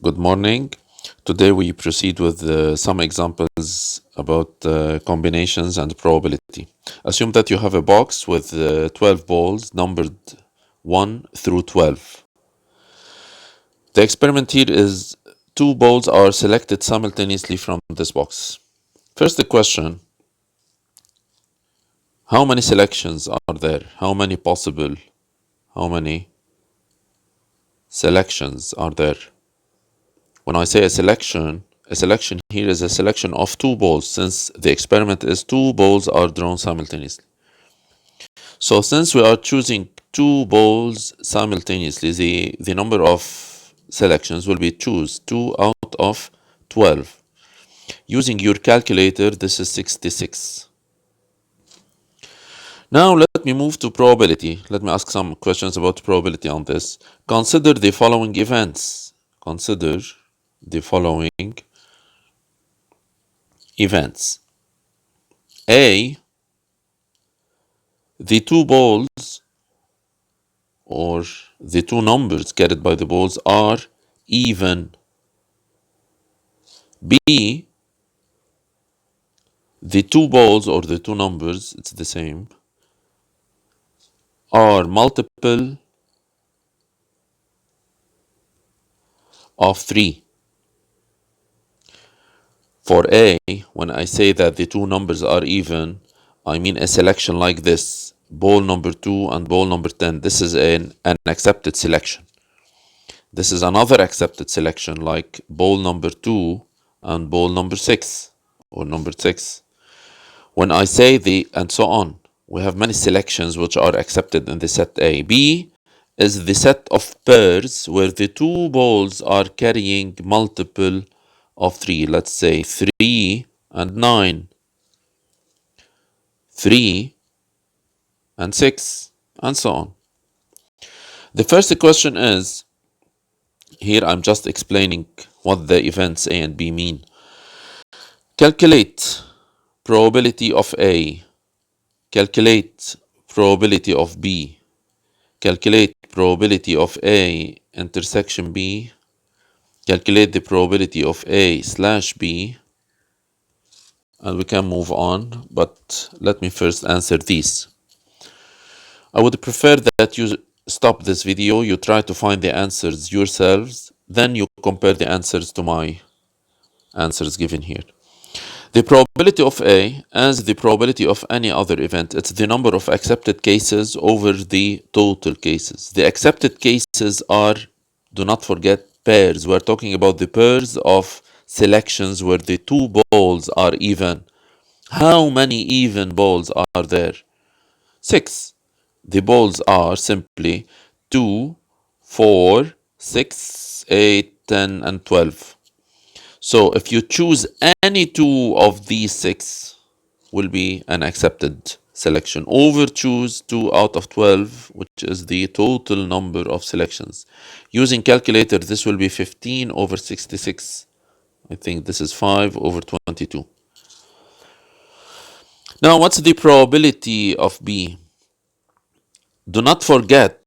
Good morning. Today we proceed with some examples about combinations and probability. Assume that you have a box with 12 balls numbered 1 through 12. The experiment here is two balls are selected simultaneously from this box. First the question, how many selections are there? How many selections are there? When I say a selection here is a selection of two balls, since the experiment is two balls are drawn simultaneously. So since we are choosing two balls simultaneously, the number of selections will be choose 2 out of 12. Using your calculator, this is 66. Now let me move to probability. Let me ask some questions about probability on this. Consider the following events. Consider the following events. A, the two balls or the two numbers carried by the balls are even. B, the two balls or the two numbers, it's the same, are multiple of 3. For A, when I say that the two numbers are even, I mean a selection like this. Ball number 2 and ball number 10. This is an accepted selection. This is another accepted selection like ball number 2 and ball number 6 or number 6. When I say and so on, we have many selections which are accepted in the set A. B is the set of pairs where the two balls are carrying multiple of 3. Let's say 3 and 9, 3 and 6, and so on. The first question is, here I'm just explaining what the events A and B mean. Calculate probability of A. Calculate probability of B. Calculate probability of A intersection B. Calculate the probability of A slash B. And we can move on, but let me first answer these. I would prefer that you stop this video, you try to find the answers yourselves, then you compare the answers to my answers given here. The probability of A as the probability of any other event, it's the number of accepted cases over the total cases. The accepted cases are, do not forget, pairs. We're talking about the pairs of selections where the two balls are even. How many even balls are there? 6. The balls are simply 2, 4, 6, 8, 10, and 12. So if you choose any two of these 6, will be an accepted selection. Over choose 2 out of 12, which is the total number of selections. Using calculator, this will be 15 over 66. I think this is 5 over 22. Now, what's the probability of B? Do not forget,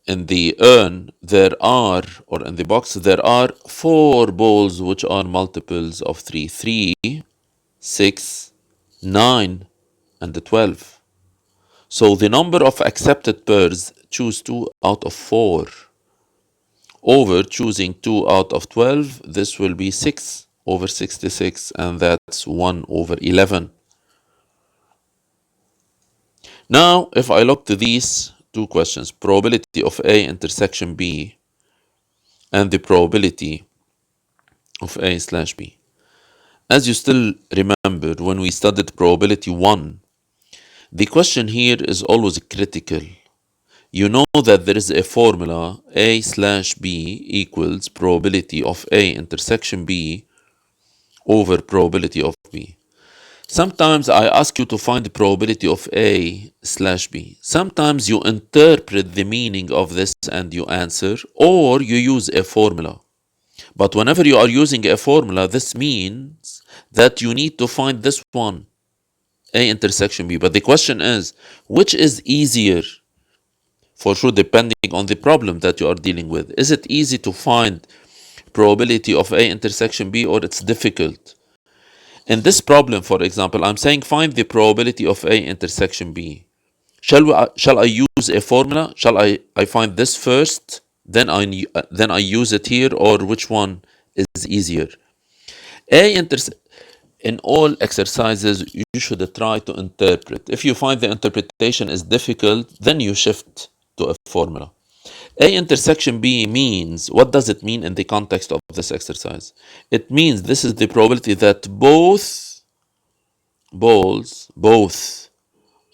in the urn there are, or in the box there are 4 balls which are multiples of 3. 3, 6, 9, and 12. So the number of accepted pairs, choose 2 out of 4. Over choosing 2 out of 12, this will be 6 over 66, and that's 1 over 11. Now, if I look to these two questions, probability of A intersection B and the probability of A slash B. As you still remember, when we studied probability 1, the question here is always critical. You know that there is a formula, A slash B equals probability of A intersection B over probability of B. Sometimes I ask you to find the probability of A slash B. Sometimes you interpret the meaning of this and you answer, or you use a formula. But whenever you are using a formula, this means that you need to find this one, A intersection B. But the question is, which is easier? For sure, depending on the problem that you are dealing with. Is it easy to find probability of A intersection B, or it's difficult. In this problem, for example, I'm saying find the probability of A intersection B. Shall I use a formula? Shall I find this first, then I use it here, or which one is easier? In all exercises, you should try to interpret. If you find the interpretation is difficult, then you shift to a formula. A intersection B means, what does it mean in the context of this exercise? It means this is the probability that both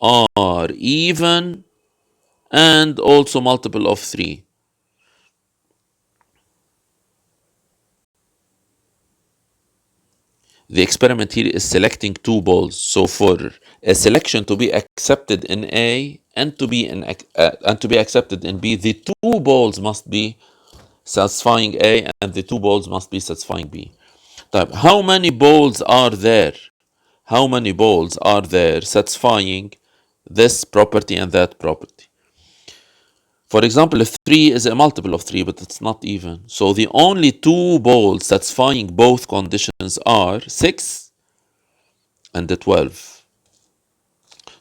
are even and also multiple of 3. The experiment here is selecting 2 balls. So for a selection to be accepted in A and to be accepted in B, the 2 balls must be satisfying A and the 2 balls must be satisfying B. How many balls are there? How many balls are there satisfying this property and that property? For example, if 3 is a multiple of 3, but it's not even. So the only 2 balls satisfying both conditions are 6 and 12.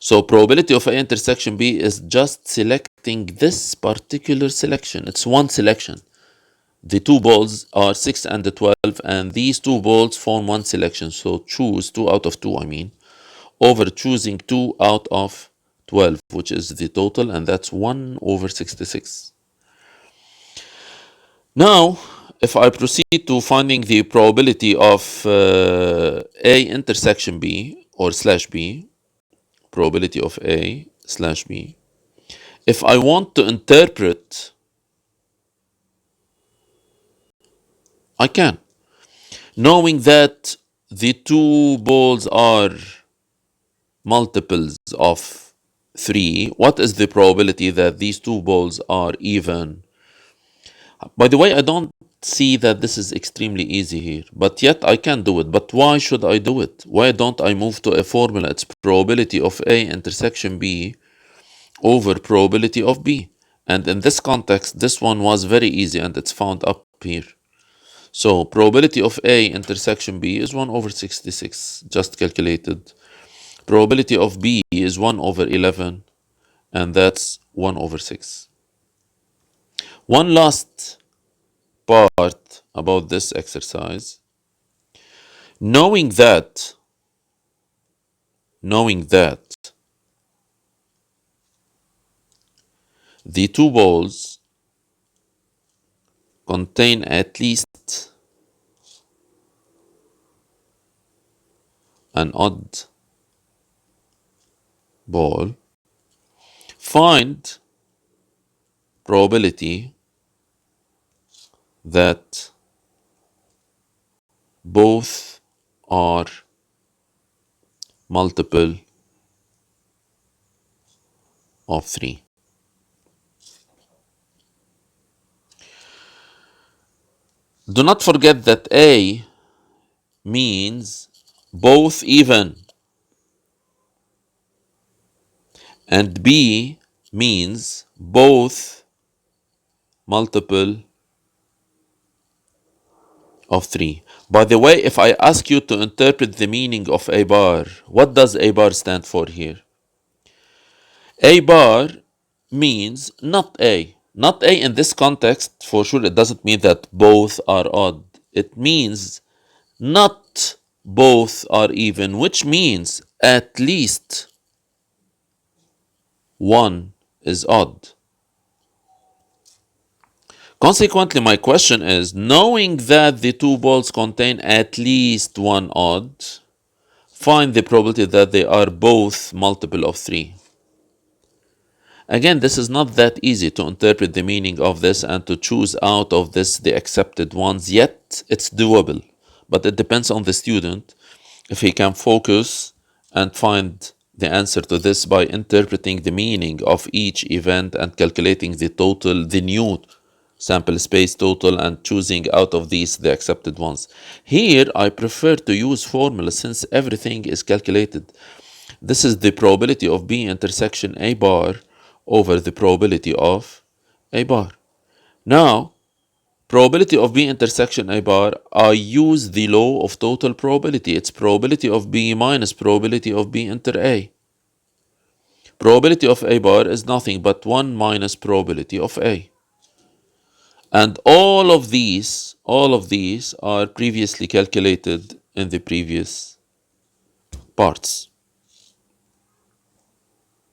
So probability of A intersection B is just selecting this particular selection. It's one selection. The 2 balls are 6 and 12, and these 2 balls form one selection. So choose 2 out of 2, over choosing 2 out of 12, which is the total, and that's 1 over 66. Now, if I proceed to finding the probability of A intersection B or slash B, probability of A slash B, if I want to interpret, I can. Knowing that the 2 balls are multiples of 3, what is the probability that these 2 balls are even? By the way, I don't see that this is extremely easy here, but yet I can do it. But why should I do it? Why don't I move to a formula? It's probability of A intersection B over probability of B. And in this context, this one was very easy and it's found up here. So probability of A intersection B is 1 over 66, just calculated. Probability of B is 1 over 11, and that's 1 over 6. One last part about this exercise. Knowing that the 2 balls contain at least an odd ball, find probability that both are multiple of 3. Do not forget that A means both even and B means both multiple of 3. By the way, if I ask you to interpret the meaning of A bar, what does A bar stand for here? A bar means not A. Not A in this context, for sure, it doesn't mean that both are odd. It means not both are even, which means at least one is odd. Consequently, my question is, knowing that the 2 balls contain at least one odd, find the probability that they are both multiple of 3. Again, this is not that easy to interpret the meaning of this and to choose out of this the accepted ones, yet it's doable. But it depends on the student if he can focus and find the answer to this by interpreting the meaning of each event and calculating the total, the new sample space total, and choosing out of these the accepted ones. Here, I prefer to use formula since everything is calculated. This is the probability of B intersection A bar over the probability of A bar. Now, Probability of B intersection A bar, I use the law of total probability. It's probability of B minus probability of B inter A. Probability of A bar is nothing but 1 minus probability of A. And all of these are previously calculated in the previous parts.